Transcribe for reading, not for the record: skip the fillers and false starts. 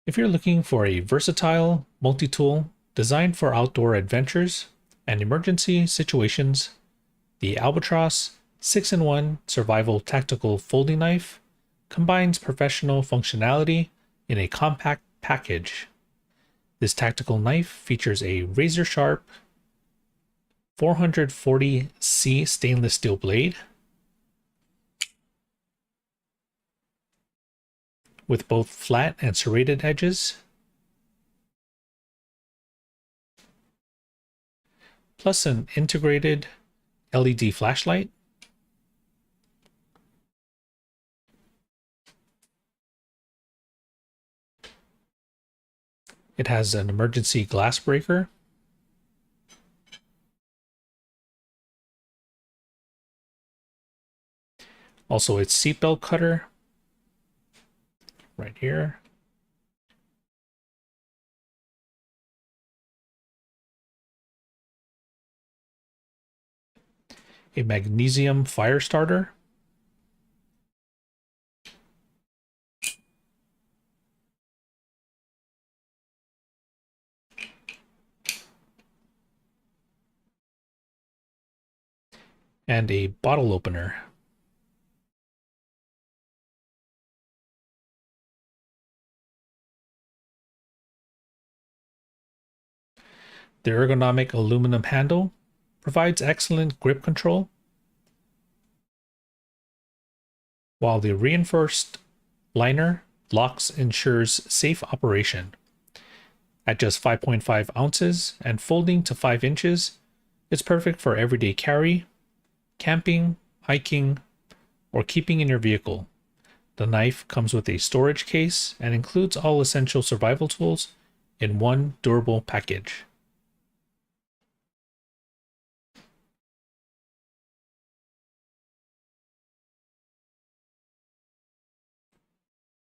If you're looking for a versatile multi-tool designed for outdoor adventures and emergency situations, the ALBATROSS 6-in-1 Survival Tactical Folding Knife combines professional functionality in a compact package. This tactical knife features a razor-sharp 440C stainless steel blade with both flat and serrated edges, plus an integrated LED flashlight. It has an emergency glass breaker, also its seatbelt cutter right here, a magnesium fire starter, and a bottle opener. The ergonomic aluminum handle provides excellent grip control, while the reinforced liner locks ensures safe operation. At just 5.5 ounces and folding to 5 inches, it's perfect for everyday carry, camping, hiking, or keeping in your vehicle. The knife comes with a storage case and includes all essential survival tools in one durable package.